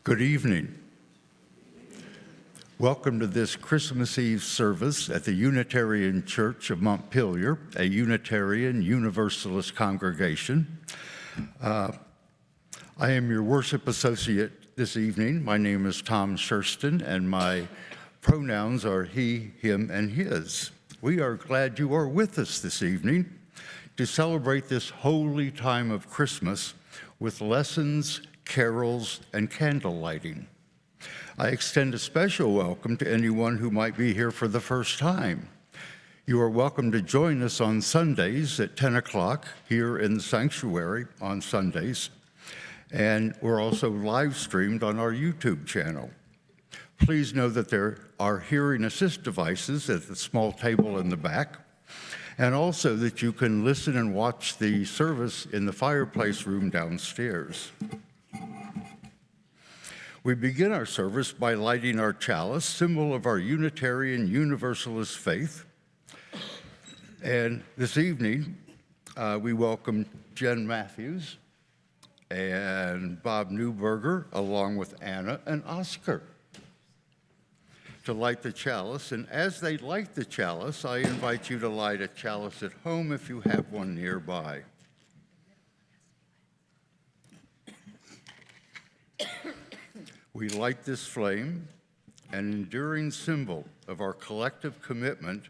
Good evening. Welcome to this Christmas Eve service at the Unitarian Church of Montpelier, a Unitarian Universalist congregation. I am your worship associate this evening. My name is Tom Shurston, and my pronouns are he, him, and his. We are glad you are with us this evening to celebrate this holy time of Christmas with lessons, carols, and candle lighting. I extend a special welcome to anyone who might be here for the first time. You are welcome to join us on Sundays at 10 o'clock here in the sanctuary on Sundays, and we're also live streamed on our YouTube channel. Please know that there are hearing assist devices at the small table in the back, and also that you can listen and watch the service in the fireplace room downstairs. We begin our service by lighting our chalice, symbol of our Unitarian Universalist faith. And this evening, we welcome Jen Matthews and Bob Newberger, along with Anna and Oscar, to light the chalice. And as they light the chalice, I invite you to light a chalice at home if you have one nearby. We light this flame, an enduring symbol of our collective commitment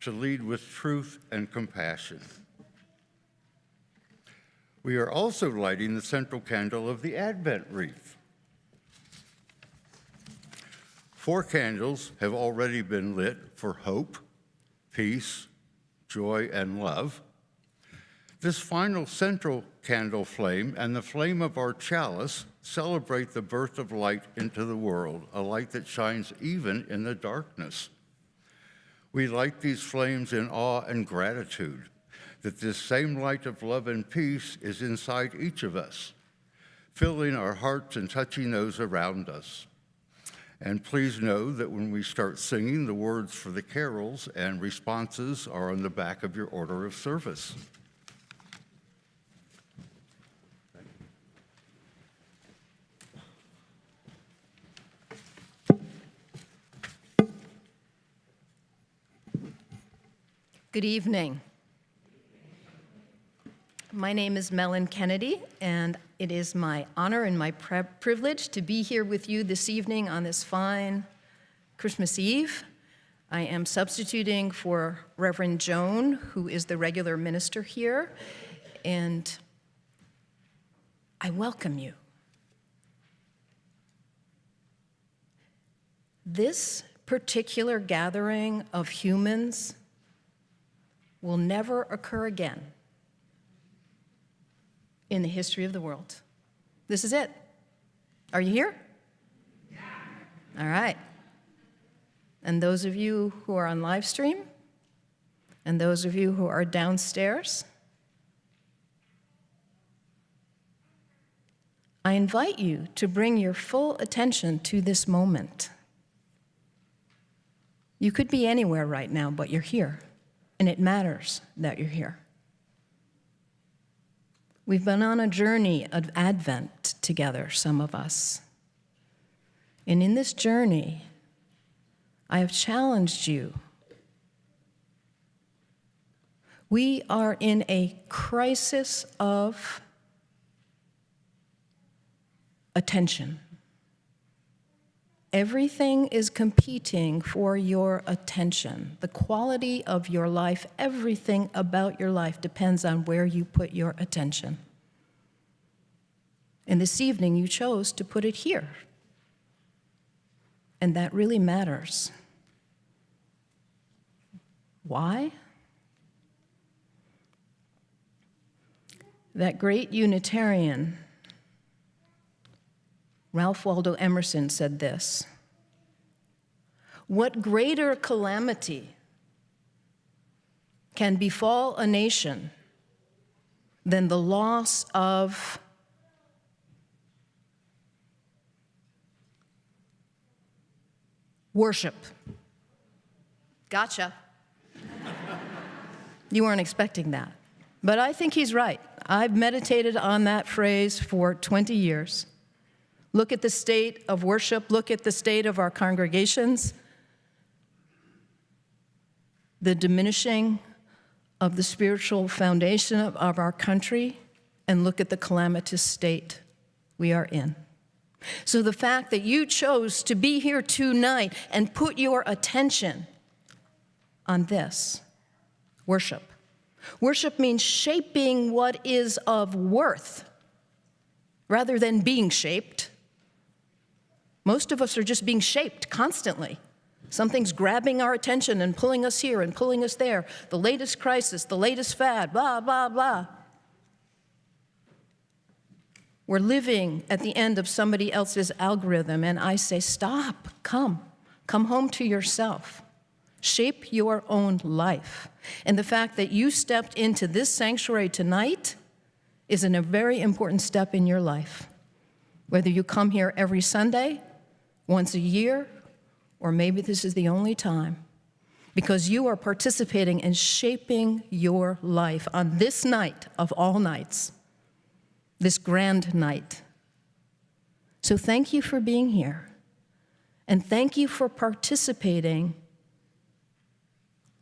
to lead with truth and compassion. We are also lighting the central candle of the Advent wreath. 4 candles have already been lit for hope, peace, joy, and love. This final central candle flame and the flame of our chalice celebrate the birth of light into the world, a light that shines even in the darkness. We light these flames in awe and gratitude that this same light of love and peace is inside each of us, filling our hearts and touching those around us. And please know that when we start singing, the words for the carols and responses are on the back of your order of service. Good evening. My name is Mellen Kennedy, and it is my honor and my privilege to be here with you this evening on this fine Christmas Eve. I am substituting for Reverend Joan, who is the regular minister here, and I welcome you. This particular gathering of humans will never occur again in the history of the world. This is it. Are you here? Yeah. All right. And those of you who are on live stream, and those of you who are downstairs, I invite you to bring your full attention to this moment. You could be anywhere right now, but you're here. And it matters that you're here. We've been on a journey of Advent together, some of us. And in this journey, I have challenged you. We are in a crisis of attention. Everything is competing for your attention. The quality of your life, everything about your life depends on where you put your attention. And this evening, you chose to put it here. And that really matters. Why? That great Unitarian, Ralph Waldo Emerson, said this: "What greater calamity can befall a nation than the loss of worship?" Gotcha. You weren't expecting that. But I think he's right. I've meditated on that phrase for 20 years. Look at the state of worship. Look at the state of our congregations. The diminishing of the spiritual foundation of our country, and look at the calamitous state we are in. So the fact that you chose to be here tonight and put your attention on this, worship. Worship means shaping what is of worth rather than being shaped. Most of us are just being shaped constantly. Something's grabbing our attention and pulling us here and pulling us there. The latest crisis, the latest fad, blah, blah, blah. We're living at the end of somebody else's algorithm, and I say, stop, come home to yourself. Shape your own life. And the fact that you stepped into this sanctuary tonight is a very important step in your life. Whether you come here every Sunday, once a year, or maybe this is the only time, because you are participating in shaping your life on this night of all nights, this grand night. So thank you for being here, and thank you for participating.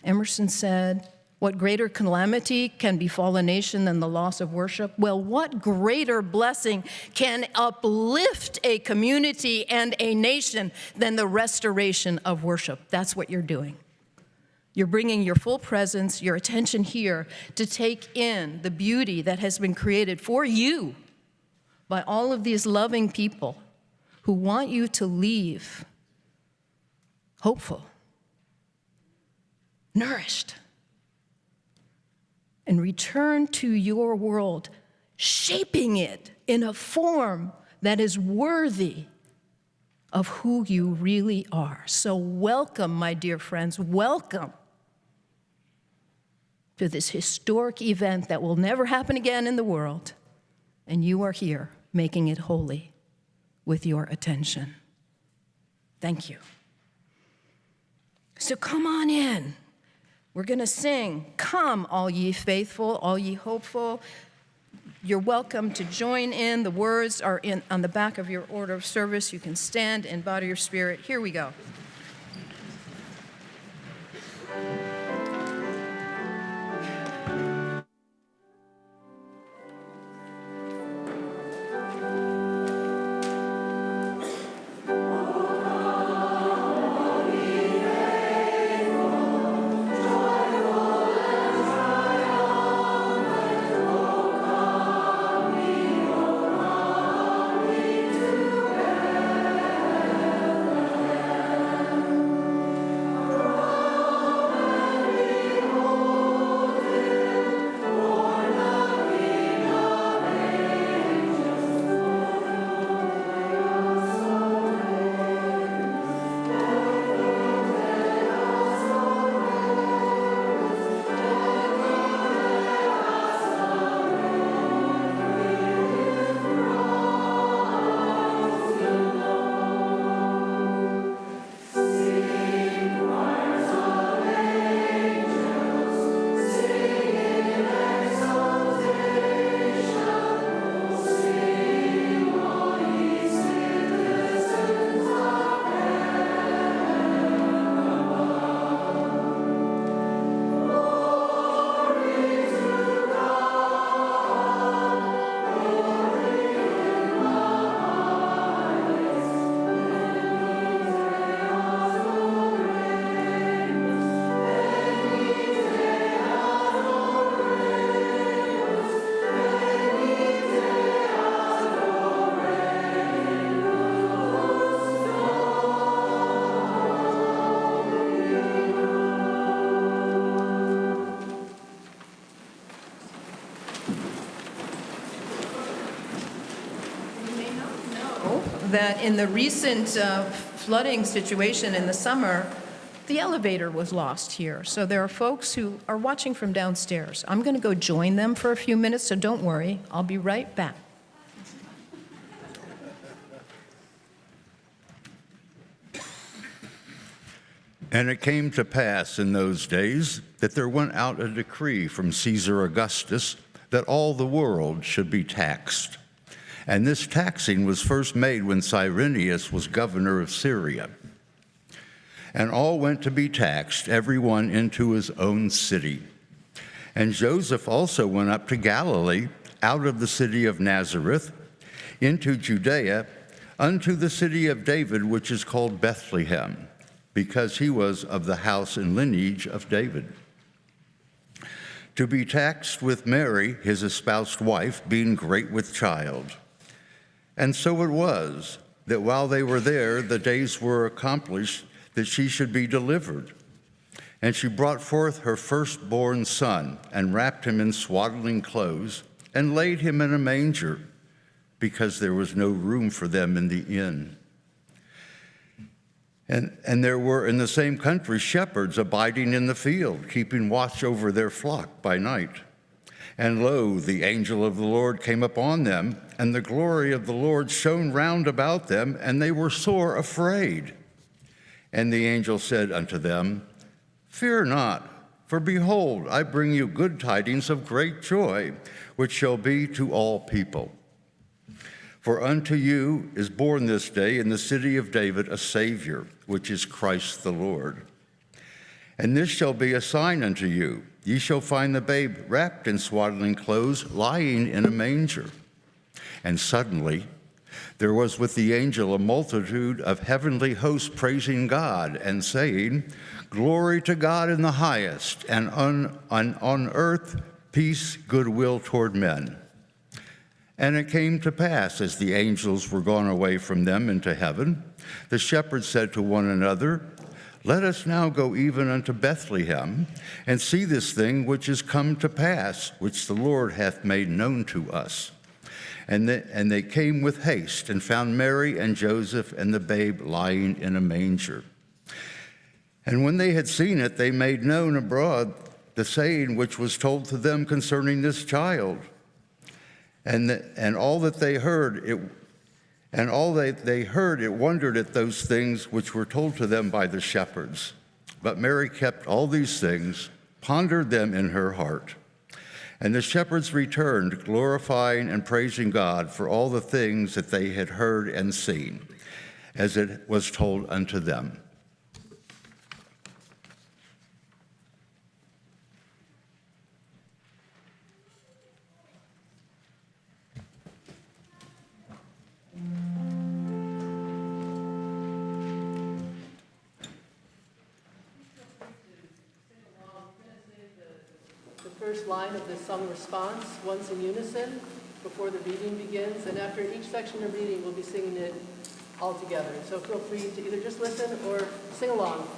Emerson said, "What greater calamity can befall a nation than the loss of worship?" Well, what greater blessing can uplift a community and a nation than the restoration of worship? That's what you're doing. You're bringing your full presence, your attention here to take in the beauty that has been created for you by all of these loving people who want you to leave hopeful, nourished, and return to your world, shaping it in a form that is worthy of who you really are. So welcome, my dear friends, welcome to this historic event that will never happen again in the world, and you are here making it holy with your attention. Thank you. So come on in. We're going to sing, "Come, all ye faithful, all ye hopeful." You're welcome to join in. The words are on the back of your order of service. You can stand in body or spirit. Here we go. That in the recent flooding situation in the summer, the elevator was lost here. So there are folks who are watching from downstairs. I'm going to go join them for a few minutes, so don't worry. I'll be right back. And it came to pass in those days that there went out a decree from Caesar Augustus that all the world should be taxed. And this taxing was first made when Cyrenius was governor of Syria. And all went to be taxed, every one into his own city. And Joseph also went up to Galilee, out of the city of Nazareth, into Judea, unto the city of David, which is called Bethlehem, because he was of the house and lineage of David, to be taxed with Mary, his espoused wife, being great with child. And so it was, that while they were there, the days were accomplished that she should be delivered. And she brought forth her firstborn son, and wrapped him in swaddling clothes, and laid him in a manger, because there was no room for them in the inn. And there were in the same country shepherds abiding in the field, keeping watch over their flock by night. And lo, the angel of the Lord came upon them, and the glory of the Lord shone round about them, and they were sore afraid. And the angel said unto them, Fear not, for behold, I bring you good tidings of great joy, which shall be to all people. For unto you is born this day in the city of David a Savior, which is Christ the Lord. And this shall be a sign unto you. Ye shall find the babe wrapped in swaddling clothes, lying in a manger. And suddenly there was with the angel a multitude of heavenly hosts praising God and saying, Glory to God in the highest, and on earth peace, goodwill toward men. And it came to pass, as the angels were gone away from them into heaven, the shepherds said to one another, Let us now go even unto Bethlehem, and see this thing which is come to pass, which the Lord hath made known to us. And they came with haste, and found Mary and Joseph and the babe lying in a manger. And when they had seen it, they made known abroad the saying which was told to them concerning this child. And all that they heard, it wondered at those things which were told to them by the shepherds. But Mary kept all these things, pondered them in her heart. And the shepherds returned, glorifying and praising God for all the things that they had heard and seen, as it was told unto them. First line of the song response, once in unison, before the reading begins, and after each section of reading, we'll be singing it all together. So feel free to either just listen or sing along.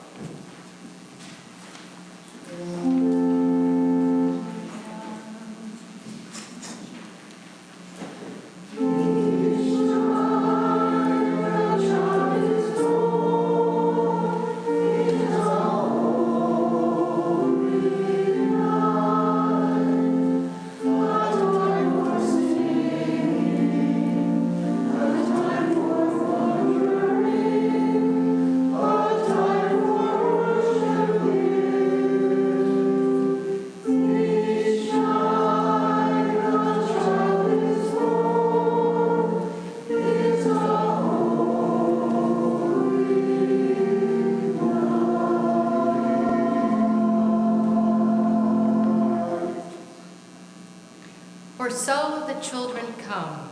For so the children come,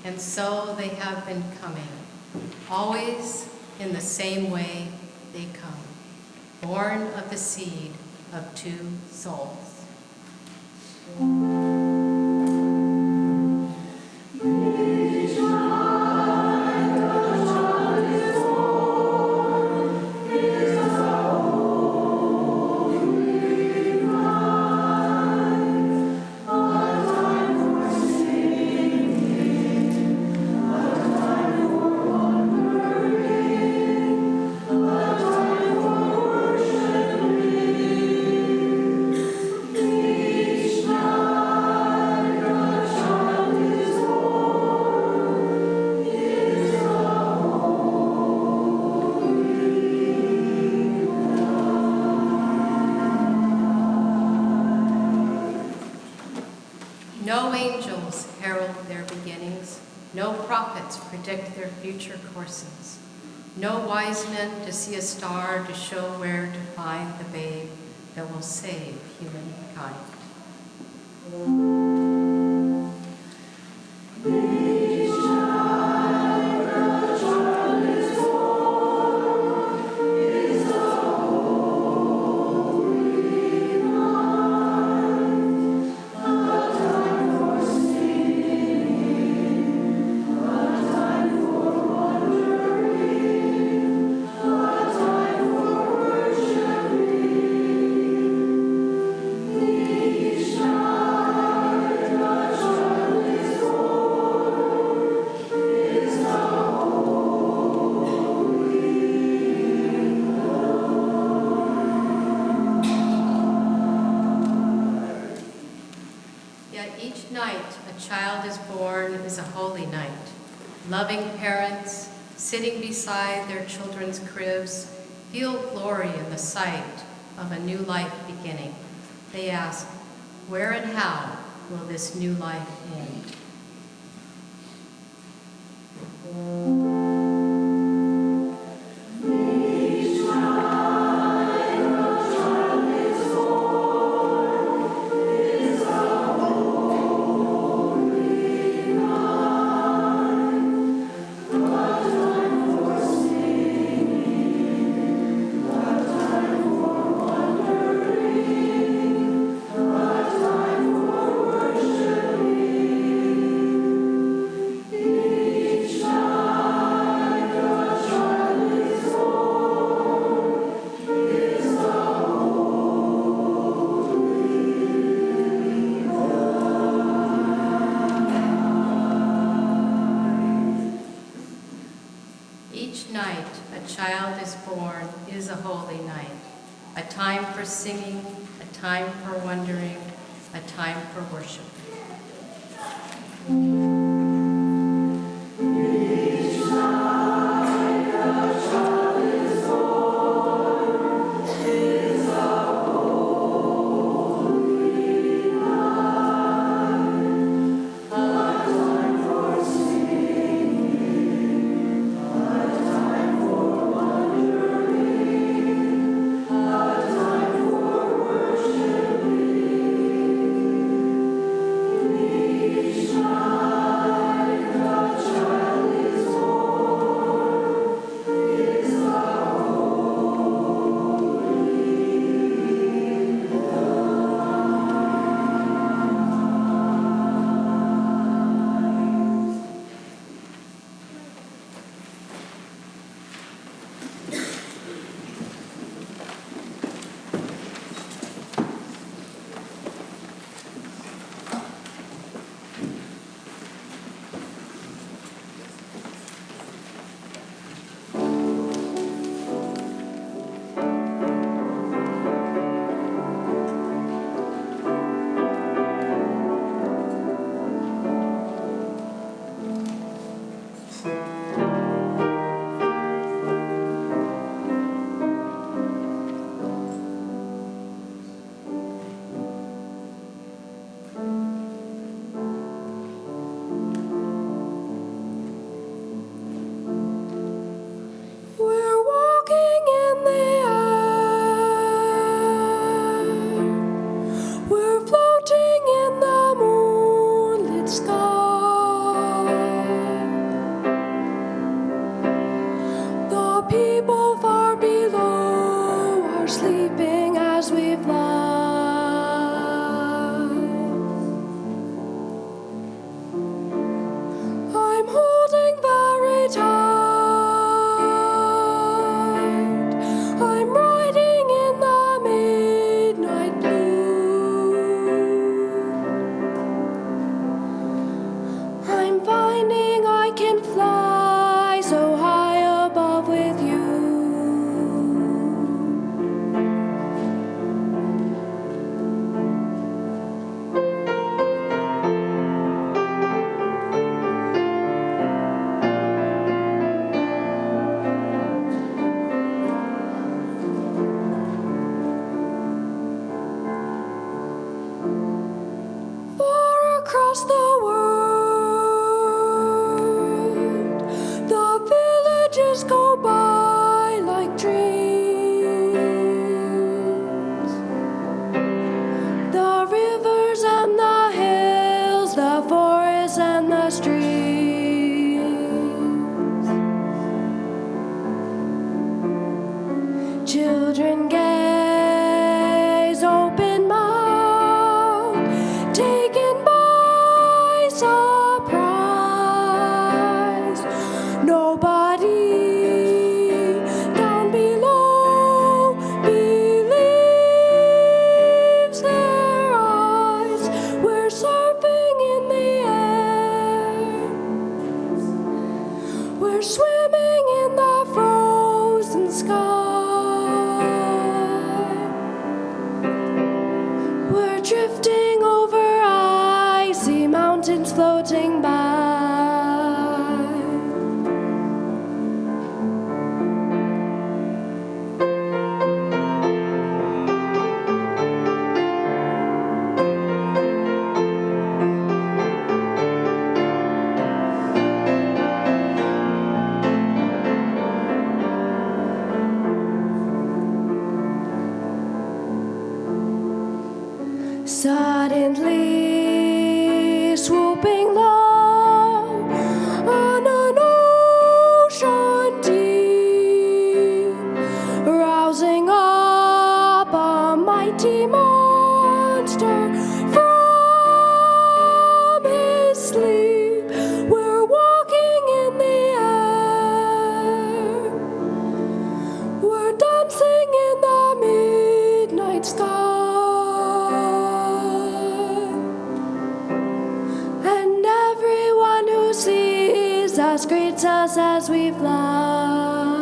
and so they have been coming, always in the same way they come, born of the seed of two souls. Krishna No prophets predict their future courses. No wise men to see a star to show where to find the babe that will save humankind. Each night a child is born is a holy night. Loving parents, sitting beside their children's cribs, feel glory in the sight of a new life beginning. They ask, where and how will this new life end? Each night a child is born is a holy night, a time for singing, a time for wondering, a time for worship. We're swimming in the frozen sky. We're drifting over icy mountains floating by. Suddenly swooping low on an ocean deep, rousing up a mighty monster from his sleep. We're walking in the air, we're dancing in the midnight sky. Us greets us as we fly.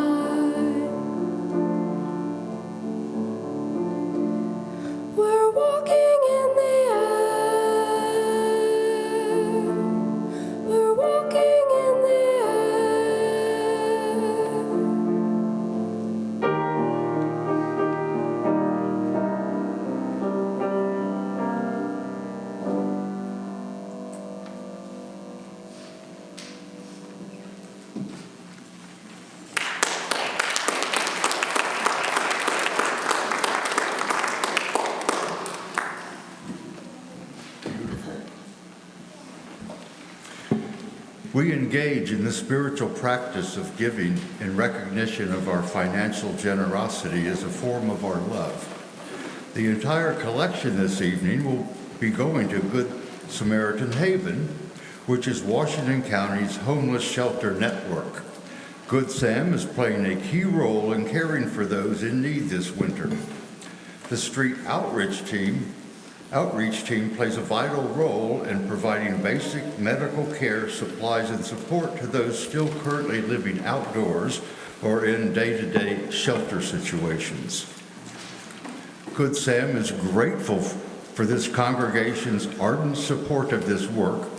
We're walking in the air. We're walking in the We engage in the spiritual practice of giving in recognition of our financial generosity as a form of our love. The entire collection this evening will be going to Good Samaritan Haven, which is Washington County's homeless shelter network. Good Sam is playing a key role in caring for those in need this winter. The street outreach team plays a vital role in providing basic medical care, supplies, and support to those still currently living outdoors or in day-to-day shelter situations. Good Sam is grateful for this congregation's ardent support of this work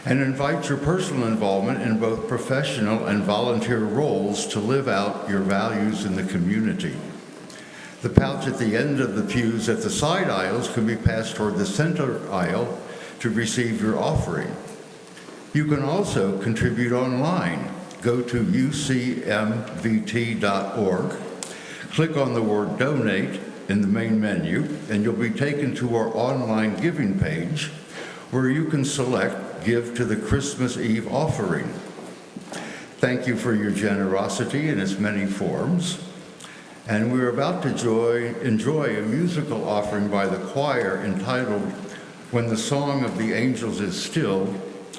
and invites your personal involvement in both professional and volunteer roles to live out your values in the community. The pouch at the end of the pews at the side aisles can be passed toward the center aisle to receive your offering. You can also contribute online. Go to ucmvt.org, click on the word donate in the main menu, and you'll be taken to our online giving page where you can select Give to the Christmas Eve offering. Thank you for your generosity in its many forms. And we're about to enjoy a musical offering by the choir entitled When the Song of the Angels is Still,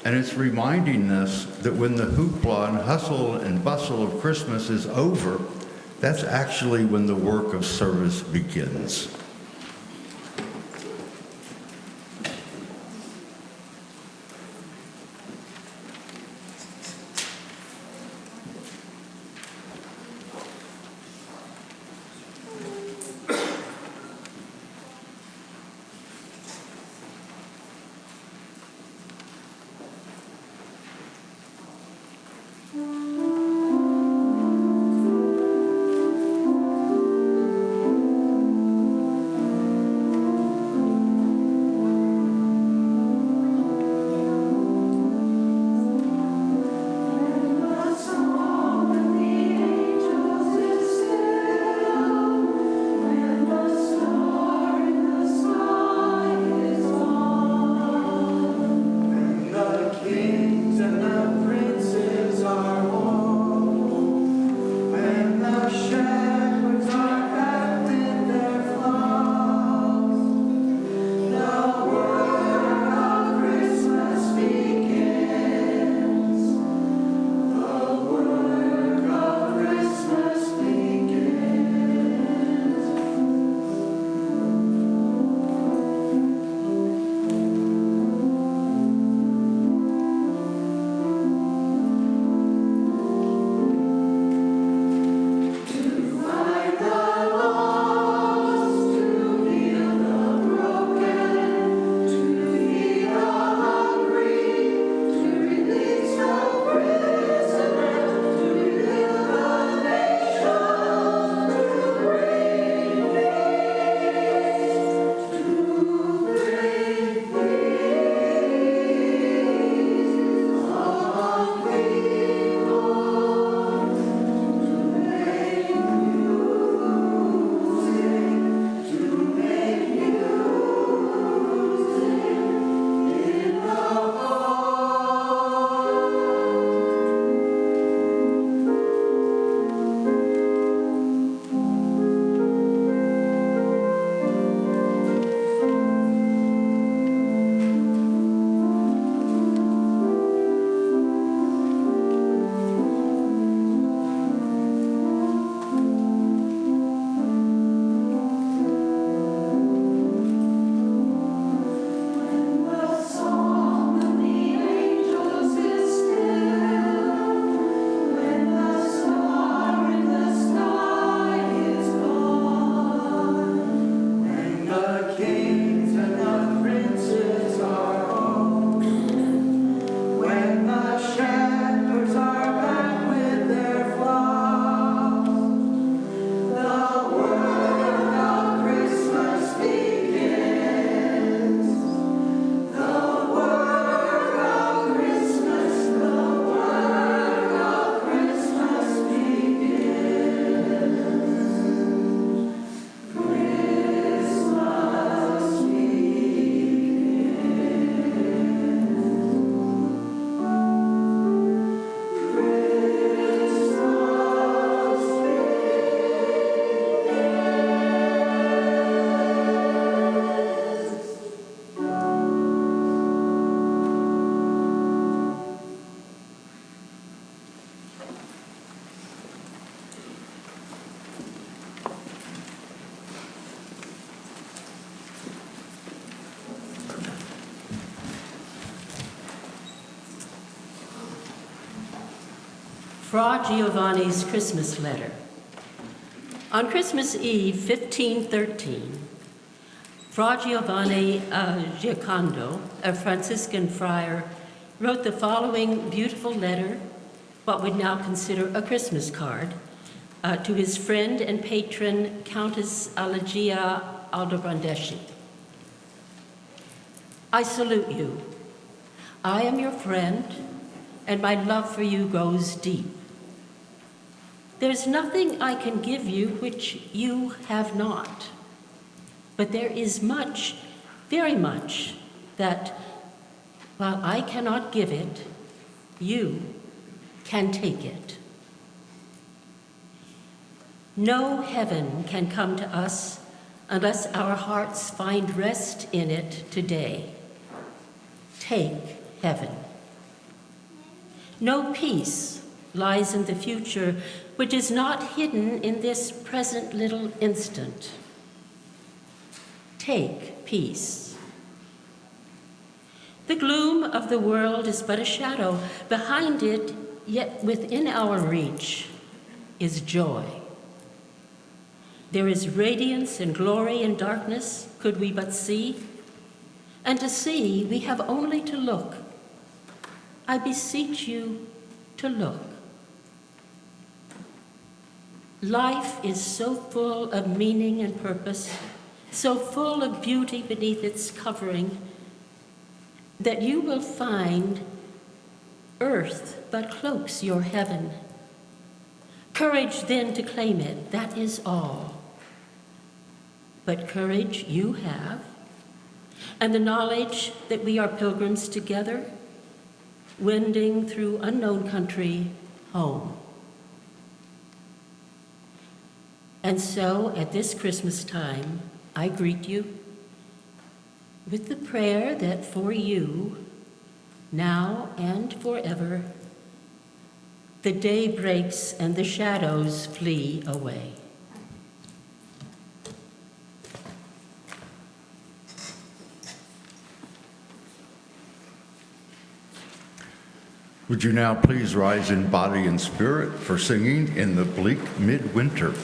and it's reminding us that when the hoopla and hustle and bustle of Christmas is over, that's actually when the work of service begins. Fra Giovanni's Christmas Letter. On Christmas Eve, 1513, Fra Giovanni Giocondo, a Franciscan friar, wrote the following beautiful letter, what we'd now consider a Christmas card, to his friend and patron, Countess Alagia Aldobrandeschi. I salute you. I am your friend, and my love for you goes deep. There's nothing I can give you which you have not, but there is much, very much, that while I cannot give it, you can take it. No heaven can come to us unless our hearts find rest in it today. Take heaven. No peace lies in the future which is not hidden in this present little instant. Take peace. The gloom of the world is but a shadow. Behind it, yet within our reach, is joy. There is radiance and glory in darkness, could we but see. And to see, we have only to look. I beseech you to look. Life is so full of meaning and purpose, so full of beauty beneath its covering, that you will find earth but cloaks your heaven. Courage then to claim it, that is all. But courage you have, and the knowledge that we are pilgrims together, wending through unknown country home. And so at this Christmas time, I greet you with the prayer that for you, now and forever, the day breaks and the shadows flee away. Would you now please rise in body and spirit for singing In the Bleak Midwinter?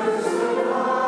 First of all,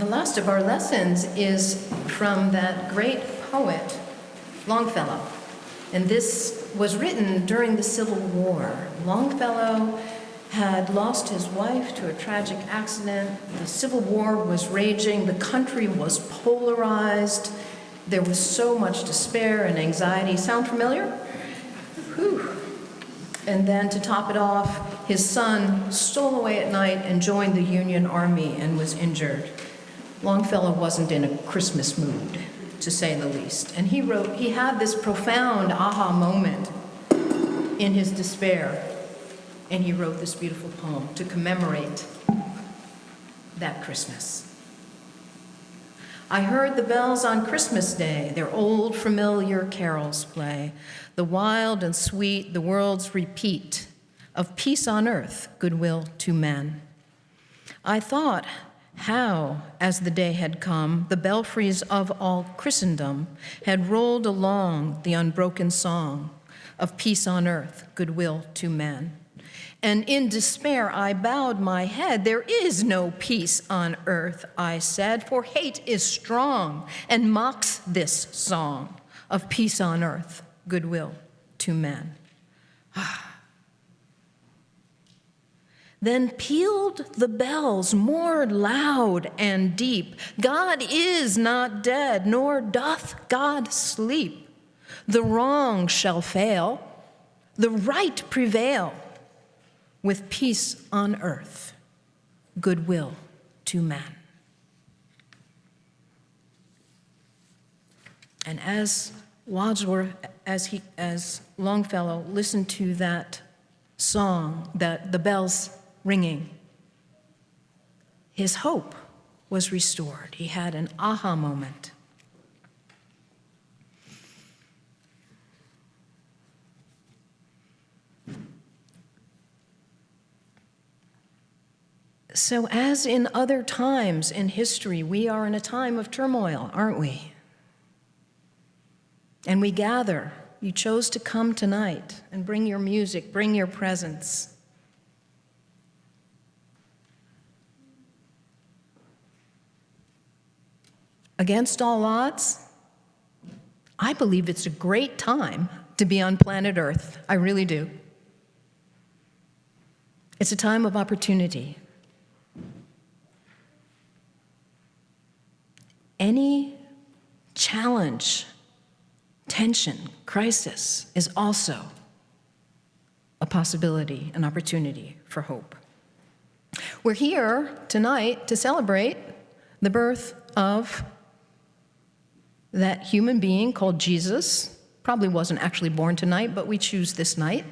The last of our lessons is from that great poet, Longfellow. And this was written during the Civil War. Longfellow had lost his wife to a tragic accident. The Civil War was raging. The country was polarized. There was so much despair and anxiety. Sound familiar? Whew. And then to top it off, his son stole away at night and joined the Union Army and was injured. Longfellow wasn't in a Christmas mood, to say the least. And he had this profound aha moment in his despair, and he wrote this beautiful poem to commemorate that Christmas. I heard the bells on Christmas Day, their old familiar carols play, the wild and sweet, the world's repeat of peace on earth, goodwill to men. I thought how, as the day had come, the belfries of all Christendom had rolled along the unbroken song of peace on earth, goodwill to men. And in despair I bowed my head. There is no peace on earth, I said, for hate is strong and mocks this song of peace on earth, goodwill to men. Then pealed the bells more loud and deep. God is not dead, nor doth God sleep. The wrong shall fail, the right prevail, with peace on earth, goodwill to men. And as Wadsworth, as Longfellow listened to that song, the bells ringing, his hope was restored. He had an aha moment. So, as in other times in history, we are in a time of turmoil, aren't we? And we gather. You chose to come tonight and bring your music, bring your presence. Against all odds, I believe it's a great time to be on planet Earth. I really do. It's a time of opportunity. Any challenge, tension, crisis is also a possibility, an opportunity for hope. We're here tonight to celebrate the birth of that human being called Jesus. Probably wasn't actually born tonight, but we choose this night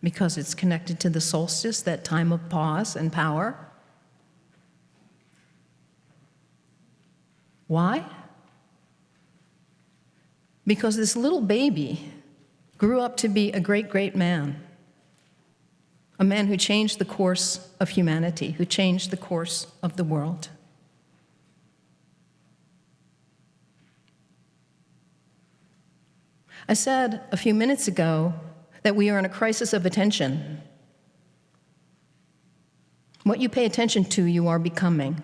because it's connected to the solstice, that time of pause and power. Why? Because this little baby grew up to be a great, great man. A man who changed the course of humanity, who changed the course of the world. I said a few minutes ago that we are in a crisis of attention. What you pay attention to, you are becoming.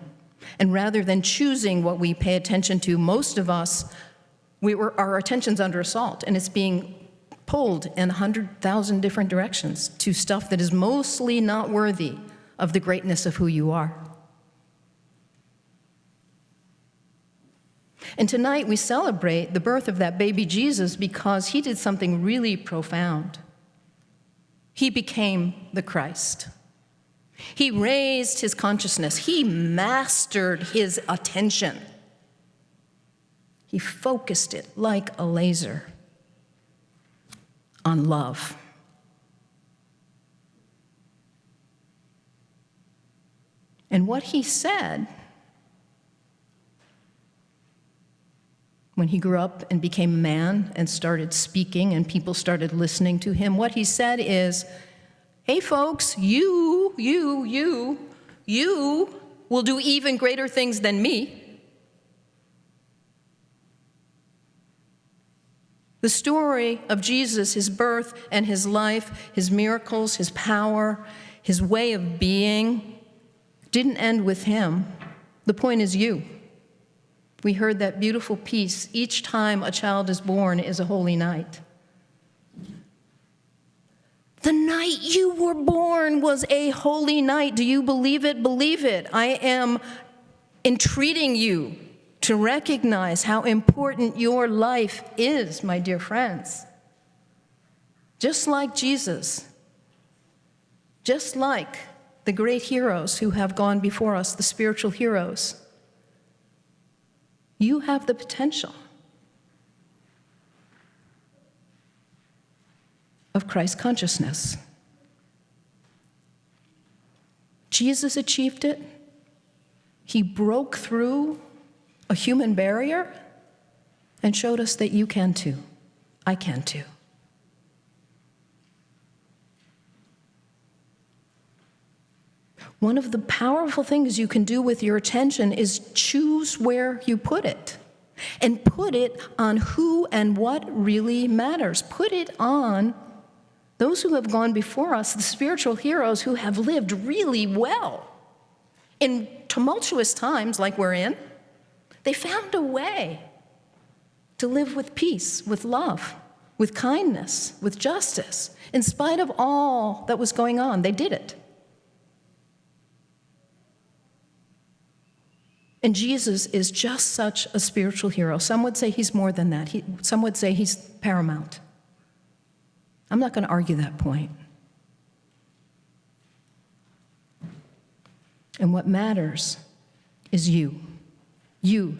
And rather than choosing what we pay attention to, most of us, our attention's under assault, and it's being pulled in 100,000 different directions to stuff that is mostly not worthy of the greatness of who you are. And tonight we celebrate the birth of that baby Jesus because he did something really profound. He became the Christ. He raised his consciousness. He mastered his attention. He focused it like a laser on love. And what he said when he grew up and became a man and started speaking and people started listening to him, what he said is, hey folks, you will do even greater things than me. The story of Jesus, his birth and his life, his miracles, his power, his way of being, didn't end with him. The point is you. We heard that beautiful piece, each time a child is born is a holy night. The night you were born was a holy night. Do you believe it? Believe it. I am entreating you to recognize how important your life is, my dear friends. Just like Jesus, just like the great heroes who have gone before us, the spiritual heroes, you have the potential of Christ consciousness. Jesus achieved it. He broke through a human barrier and showed us that you can too. I can too. One of the powerful things you can do with your attention is choose where you put it, and put it on who and what really matters. Put it on those who have gone before us, the spiritual heroes who have lived really well. In tumultuous times like we're in, they found a way to live with peace, with love, with kindness, with justice. In spite of all that was going on, they did it. And Jesus is just such a spiritual hero. Some would say he's more than that. Some would say he's paramount. I'm not going to argue that point. And what matters is you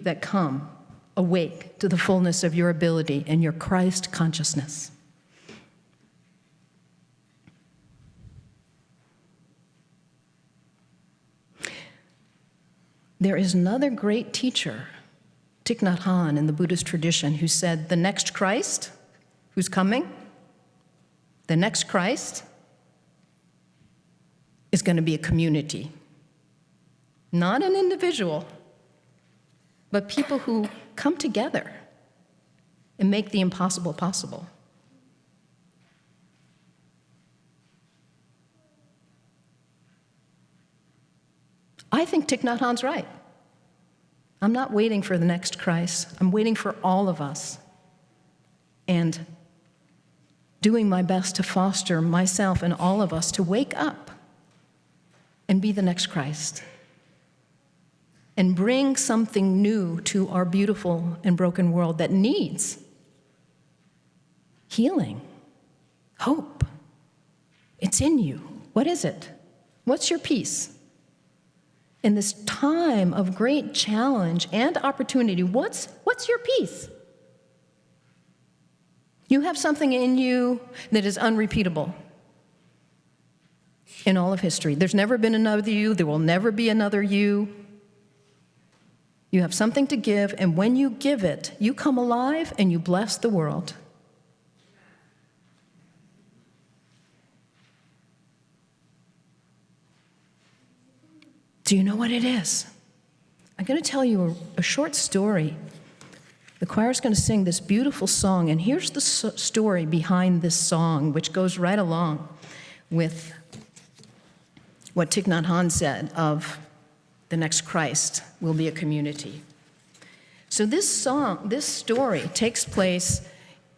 that come awake to the fullness of your ability and your Christ consciousness. There is another great teacher, Thich Nhat Hanh, in the Buddhist tradition, who said, the next Christ who's coming, the next Christ is going to be a community. Not an individual, but people who come together and make the impossible possible. I think Thich Nhat Hanh's right. I'm not waiting for the next Christ. I'm waiting for all of us, and doing my best to foster myself and all of us to wake up and be the next Christ and bring something new to our beautiful and broken world that needs healing, hope. It's in you. What is it? What's your peace? In this time of great challenge and opportunity, what's your peace? You have something in you that is unrepeatable in all of history. There's never been another you. There will never be another you. You have something to give, and when you give it, you come alive and you bless the world. Do you know what it is? I'm going to tell you a short story. The choir's going to sing this beautiful song, and here's the story behind this song, which goes right along with what Thich Nhat Hanh said of the next Christ will be a community. So this story takes place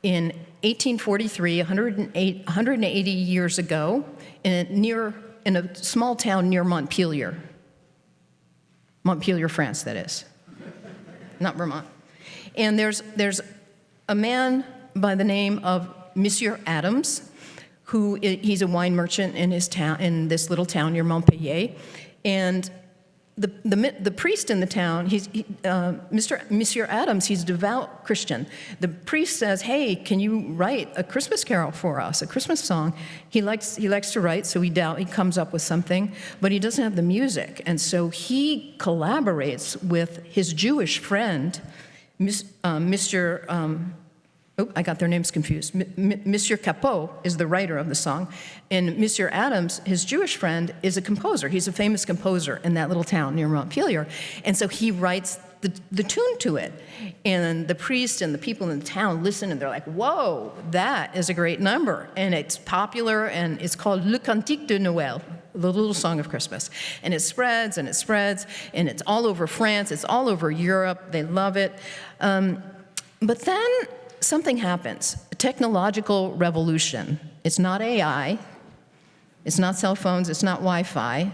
in 1843, 180 years ago, in a small town near Montpelier, France, that is, not Vermont. And there's a man by the name of Monsieur Adams, he's a wine merchant in his town, in this little town near Montpellier, and the priest in the town, Monsieur Adams, he's a devout Christian. The priest says, "Hey, can you write a Christmas carol for us, a Christmas song?" He likes to write, so he comes up with something, but he doesn't have the music, and so he collaborates with his Jewish friend, I got their names confused. Monsieur Capot is the writer of the song, and Monsieur Adams, his Jewish friend, is a composer. He's a famous composer in that little town near Montpelier, and so he writes the tune to it. And the priest and the people in the town listen, and they're like, "Whoa, that is a great number!" And it's popular, and it's called Le Cantique de Noël, the little song of Christmas. And it spreads, and it spreads, and it's all over France, it's all over Europe, they love it. But then something happens, a technological revolution. It's not AI, it's not cell phones, it's not Wi-Fi,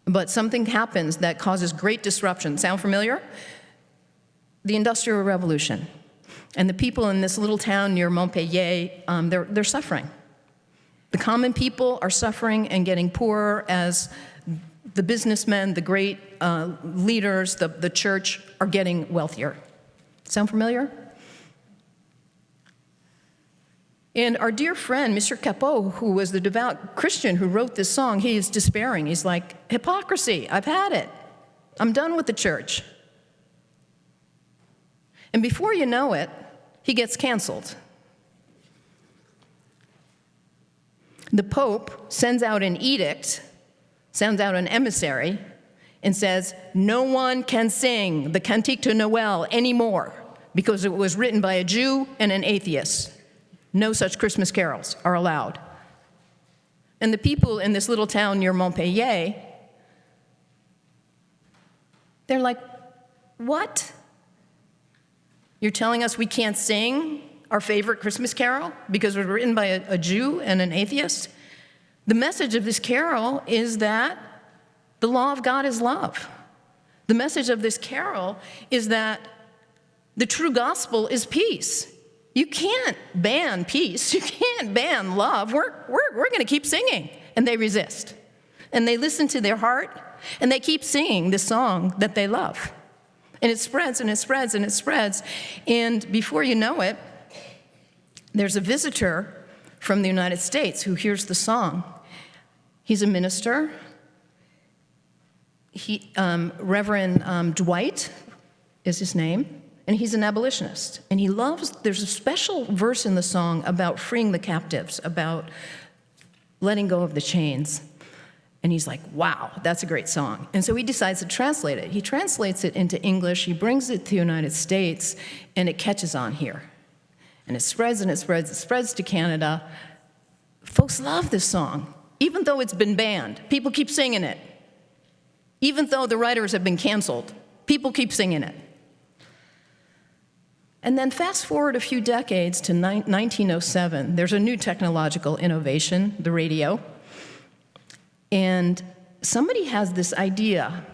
but something happens that causes great disruption. Sound familiar? The Industrial Revolution. And the people in this little town near Montpellier, they're suffering. The common people are suffering and getting poorer as the businessmen, the great leaders, the church are getting wealthier. Sound familiar? And our dear friend, Monsieur Capot, who was the devout Christian who wrote this song, he is despairing. He's like, hypocrisy, I've had it. I'm done with the church. And before you know it, he gets canceled. The Pope sends out an edict, sends out an emissary, and says, no one can sing the Cantique de Noël anymore because it was written by a Jew and an atheist. No such Christmas carols are allowed. And the people in this little town near Montpellier, they're like, what? You're telling us we can't sing our favorite Christmas carol because it was written by a Jew and an atheist? The message of this carol is that the law of God is love. The message of this carol is that the true gospel is peace. You can't ban peace. You can't ban love. We're going to keep singing. And they resist. And they listen to their heart, and they keep singing the song that they love. And it spreads, and it spreads, and it spreads. And before you know it, there's a visitor from the United States who hears the song. He's a minister. Reverend Dwight is his name, and he's an abolitionist. And he loves, there's a special verse in the song about freeing the captives, about letting go of the chains. And he's like, wow, that's a great song. And so he decides to translate it. He translates it into English, he brings it to the United States, and it catches on here. And it spreads and it spreads, it spreads to Canada. Folks love this song, even though it's been banned. People keep singing it. Even though the writers have been canceled, people keep singing it. And then fast forward a few decades to 1907, there's a new technological innovation, the radio. And somebody has this idea.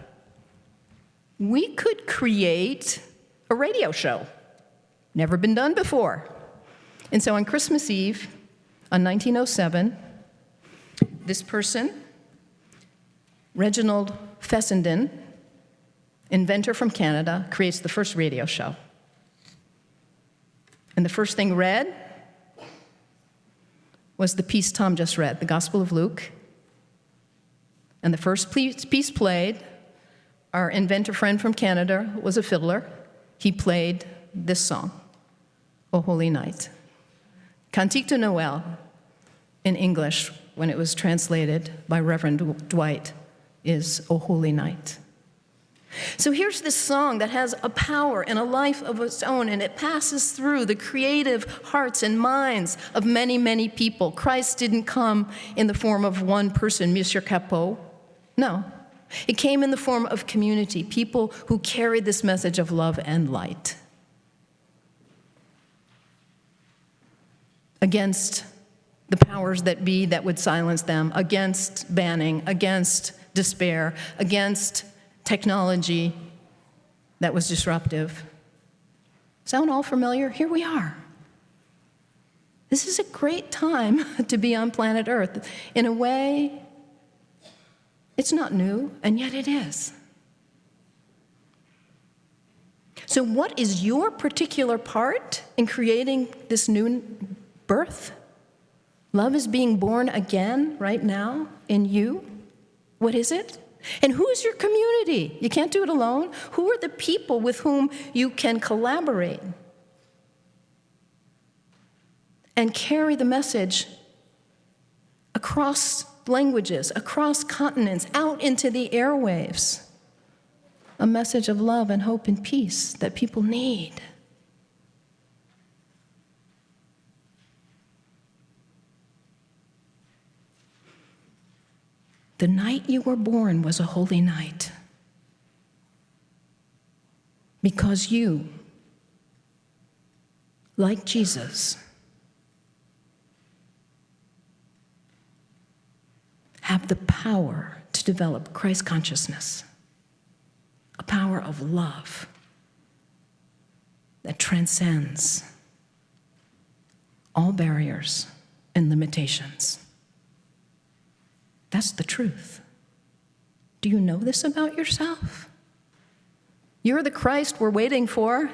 We could create a radio show. Never been done before. And so on Christmas Eve, on 1907, this person, Reginald Fessenden, inventor from Canada, creates the first radio show. And the first thing read was the piece Tom just read, the Gospel of Luke. And the first piece played, our inventor friend from Canada was a fiddler. He played this song, O Holy Night. Cantique de Noël in English, when it was translated by Reverend Dwight, is O Holy Night. So here's this song that has a power and a life of its own, and it passes through the creative hearts and minds of many, many people. Christ didn't come in the form of one person, Monsieur Capot. No. It came in the form of community, people who carried this message of love and light against the powers that be that would silence them, against banning, against despair, against technology that was disruptive. Sound all familiar? Here we are. This is a great time to be on planet Earth. In a way, it's not new, and yet it is. So what is your particular part in creating this new birth? Love is being born again right now in you. What is it? And who is your community? You can't do it alone. Who are the people with whom you can collaborate and carry the message across languages, across continents, out into the airwaves? A message of love and hope and peace that people need. The night you were born was a holy night because you, like Jesus, have the power to develop Christ consciousness, a power of love that transcends all barriers and limitations. That's the truth. Do you know this about yourself? You're the Christ we're waiting for.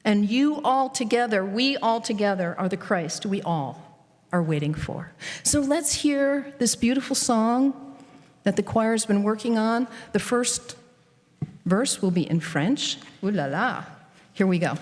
And you all together, we all together are the Christ we all are waiting for. So let's hear this beautiful song that the choir's been working on. The first verse will be in French. Ooh la la. Here we go.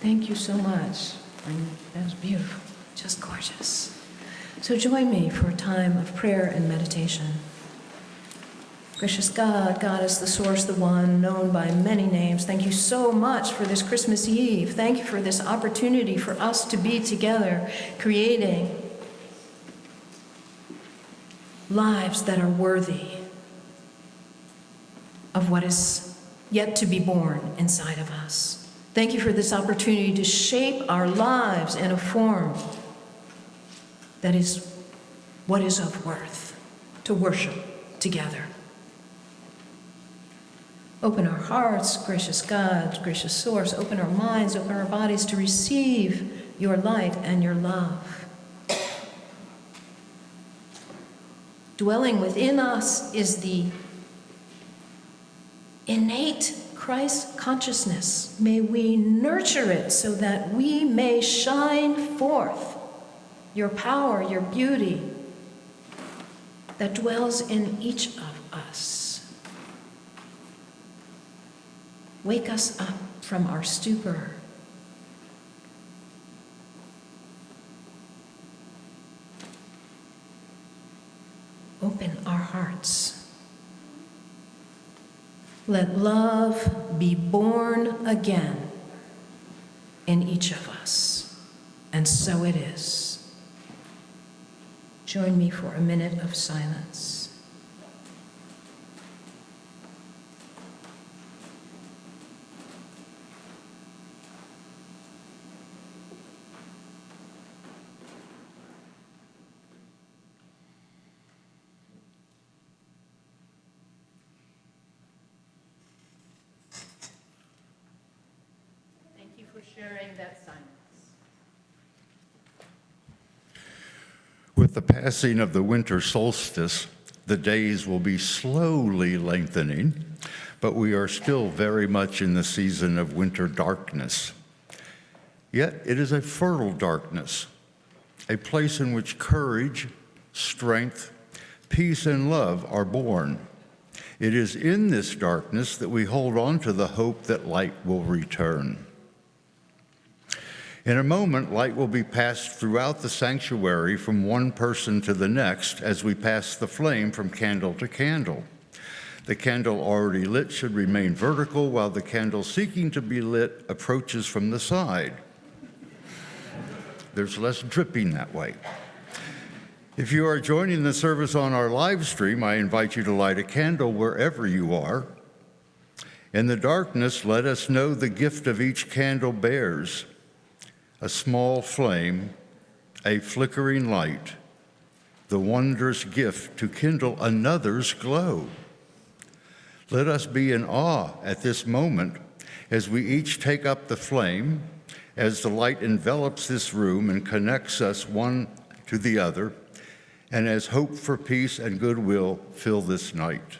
Thank you so much. That was beautiful, just gorgeous. So join me for a time of prayer and meditation. Gracious God, God is the source, the one known by many names. Thank you so much for this Christmas Eve. Thank you for this opportunity for us to be together, creating lives that are worthy of what is yet to be born inside of us. Thank you for this opportunity to shape our lives in a form that is what is of worth, to worship together. Open our hearts, gracious God, gracious source. Open our minds, open our bodies to receive your light and your love. Dwelling within us is the innate Christ consciousness. May we nurture it so that we may shine forth your power, your beauty that dwells in each of us. Wake us up from our stupor. Open our hearts. Let love be born again in each of us. And so it is. Join me for a minute of silence. Thank you for sharing that silence. With the passing of the winter solstice, the days will be slowly lengthening, but we are still very much in the season of winter darkness. Yet it is a fertile darkness, a place in which courage, strength, peace, and love are born. It is in this darkness that we hold on to the hope that light will return. In a moment, light will be passed throughout the sanctuary from one person to the next as we pass the flame from candle to candle. The candle already lit should remain vertical while the candle seeking to be lit approaches from the side. There's less dripping that way. If you are joining the service on our live stream, I invite you to light a candle wherever you are. In the darkness, let us know the gift of each candle bears: a small flame, a flickering light, the wondrous gift to kindle another's glow. Let us be in awe at this moment as we each take up the flame, as the light envelops this room and connects us one to the other, and as hope for peace and goodwill fill this night.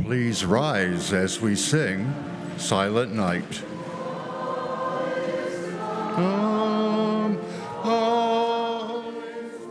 Please rise as we sing Silent Night. Come, all is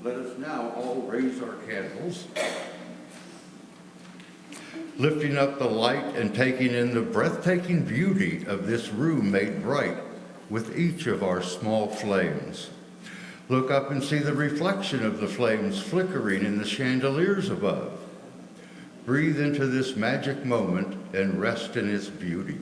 Let us now all raise our candles, lifting up the light and taking in the breathtaking beauty of this room made bright with each of our small flames. Look up and see the reflection of the flames flickering in the chandeliers above. Breathe into this magic moment and rest in its beauty.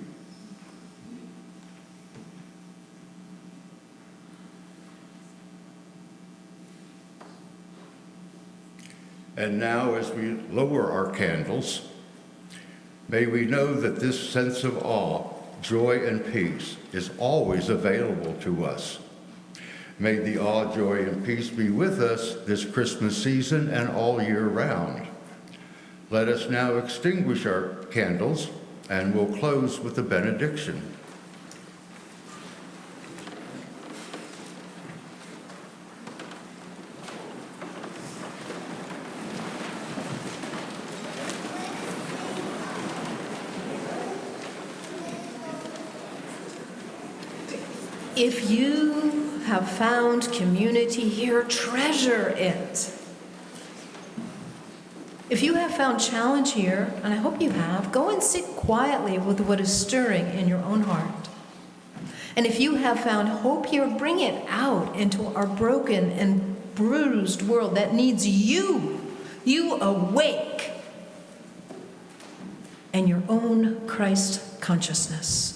And now, as we lower our candles, may we know that this sense of awe, joy, and peace is always available to us. May the awe, joy, and peace be with us this Christmas season and all year round. Let us now extinguish our candles, and we'll close with the benediction. If you have found community here, treasure it. If you have found challenge here, and I hope you have, go and sit quietly with what is stirring in your own heart. And if you have found hope here, bring it out into our broken and bruised world that needs you awake, and your own Christ consciousness.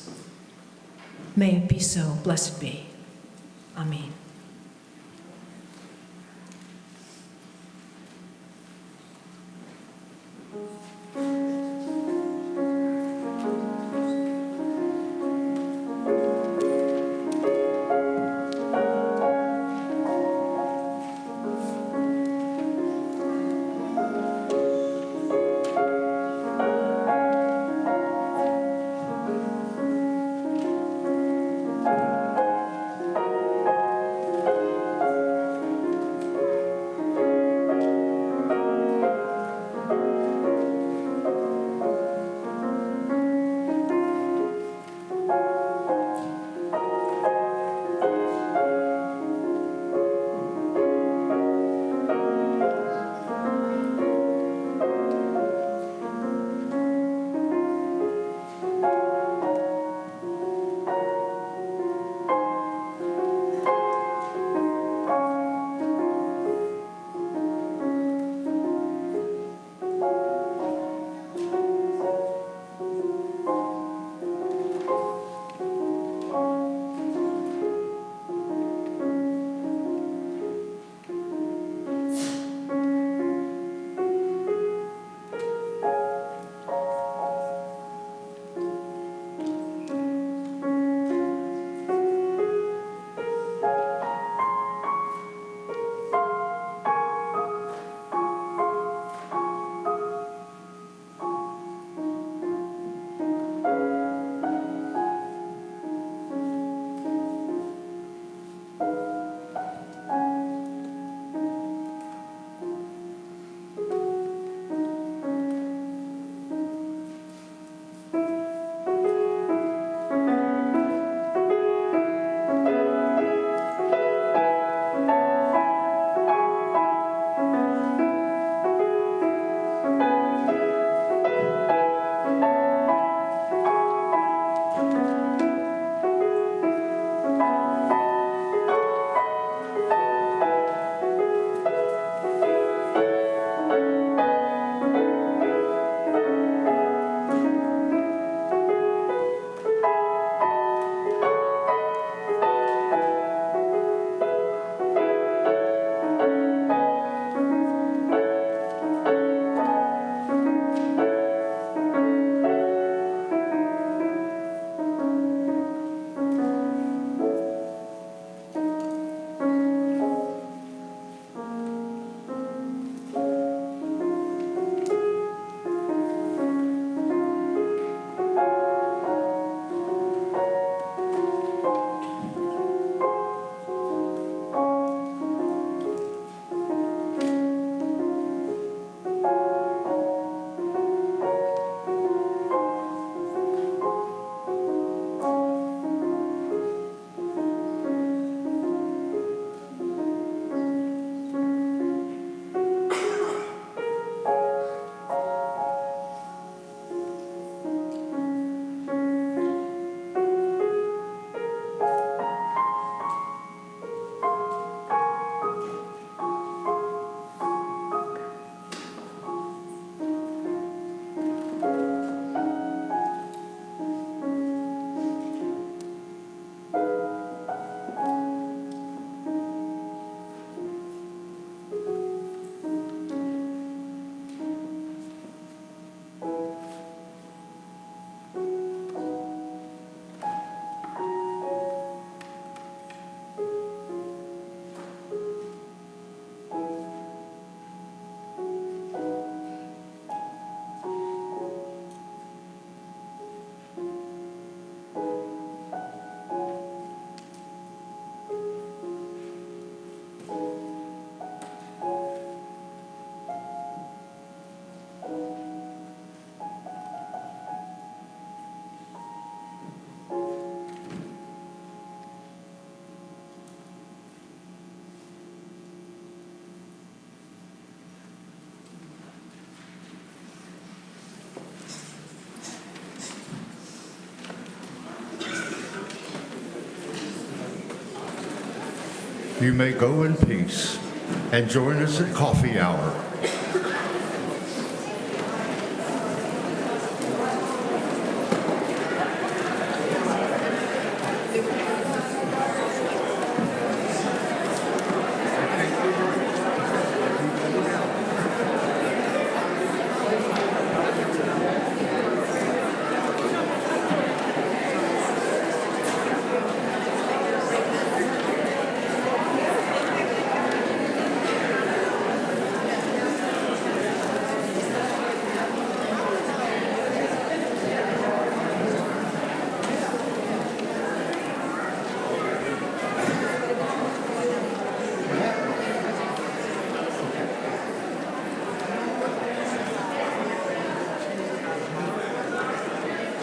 May it be so. Blessed be. Amen. You may go in peace and join us at coffee hour.